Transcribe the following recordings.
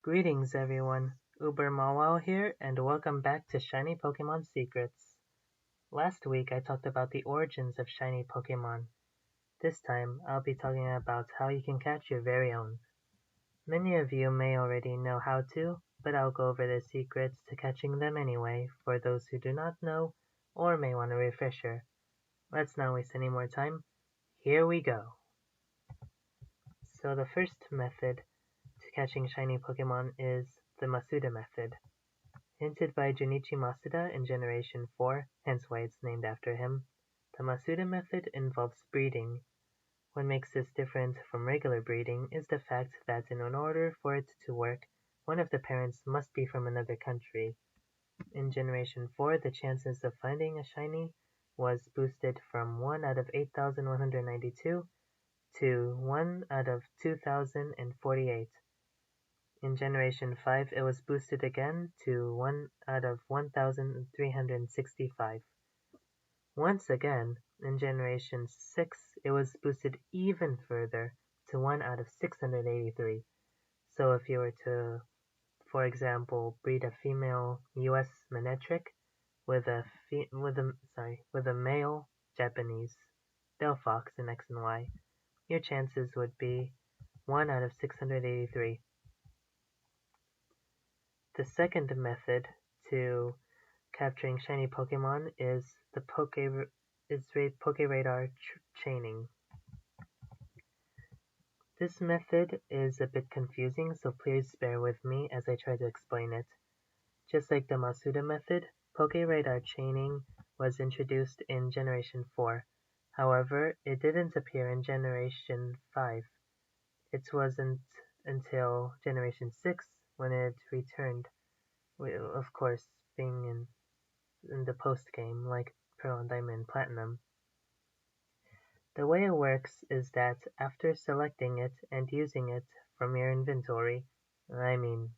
Greetings everyone, Uber Mawao here, and welcome back to Shiny Pokémon Secrets. Last week I talked about the origins of Shiny Pokémon. This time I'll be talking about how you can catch your very own. Many of you may already know how to, but I'll go over the secrets to catching them anyway for those who do not know or may want a refresher. Let's not waste any more time. Here we go! So the first method to catching shiny Pokémon is the Masuda method. Hinted by Junichi Masuda in Generation 4, hence why it's named after him, the Masuda method involves breeding. What makes this different from regular breeding is the fact that in order for it to work, one of the parents must be from another country. In Generation 4, the chances of finding a shiny was boosted from 1 out of 8,192 to 1 out of 2,048. In Generation 5 it was boosted again to 1 out of 1,365. Once again, in Generation 6 it was boosted even further to 1 out of 683. So if you were to, for example, breed a female US Manectric with a male Japanese Delphox in X and Y, your chances would be 1 out of 683. The second method to capturing shiny Pokémon is the Pokéradar chaining. This method is a bit confusing, so please bear with me as I try to explain it. Just like the Masuda method, Pokéradar chaining was introduced in Generation 4. However, it didn't appear in Generation 5. It wasn't until Generation 6 when it returned, of course being in the post-game like Pearl and Diamond and Platinum. The way it works is that after selecting it and using it from your inventory,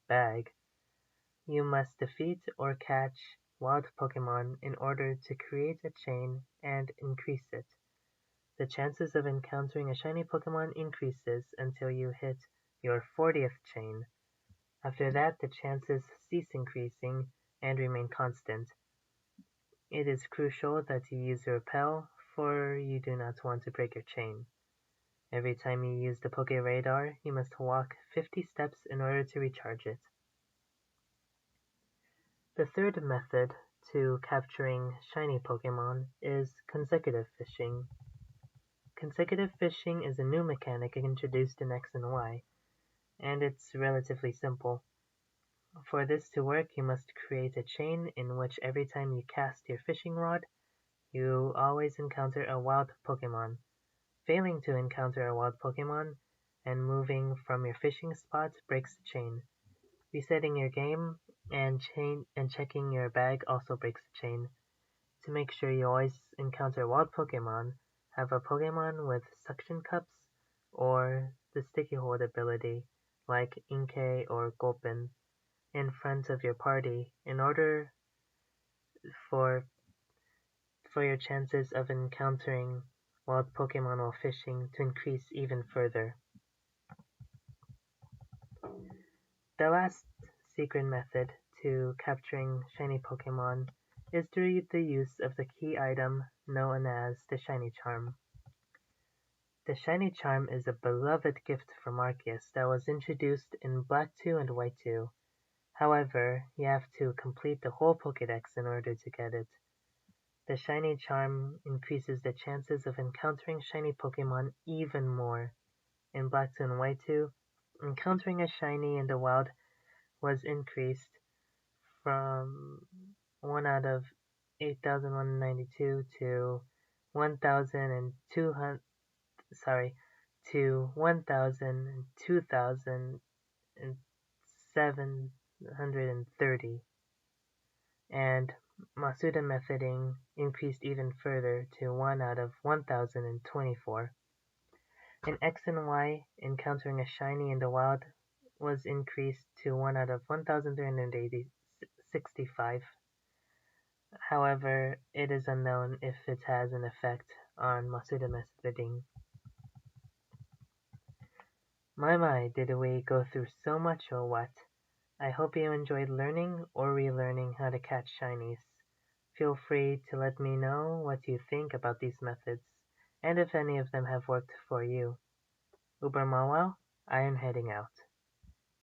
bag, you must defeat or catch wild Pokémon in order to create a chain and increase it. The chances of encountering a shiny Pokémon increases until you hit your 40th chain. After that, the chances cease increasing and remain constant. It is crucial that you use Repel, for you do not want to break your chain. Every time you use the Pokéradar, you must walk 50 steps in order to recharge it. The third method to capturing shiny Pokémon is consecutive fishing. Consecutive fishing is a new mechanic introduced in X and Y, and it's relatively simple. For this to work, you must create a chain in which every time you cast your fishing rod, you always encounter a wild Pokémon. Failing to encounter a wild Pokémon and moving from your fishing spot breaks the chain. Resetting your game and checking your bag also breaks the chain. To make sure you always encounter wild Pokémon, have a Pokémon with suction cups or the sticky hold ability like Inkay or Gulpin in front of your party in order for your chances of encountering wild Pokémon while fishing to increase even further. The last secret method to capturing shiny Pokémon is through the use of the key item known as the Shiny Charm. The Shiny Charm is a beloved gift from Arceus that was introduced in Black 2 and White 2. However, you have to complete the whole Pokédex in order to get it. The Shiny Charm increases the chances of encountering shiny Pokémon even more. In Black 2 and White 2, encountering a shiny in the wild was increased from 1 out of 8,192 to 1,200, to 1,000 and 2,730. And Masuda methoding increased even further to 1 out of 1,024. In X and Y, encountering a shiny in the wild was increased to 1 out of 1,365. However, it is unknown if it has an effect on Masuda methoding. My, did we go through so much or what? I hope you enjoyed learning or relearning how to catch shinies. Feel free to let me know what you think about these methods, and if any of them have worked for you. Ubermawel, I am heading out.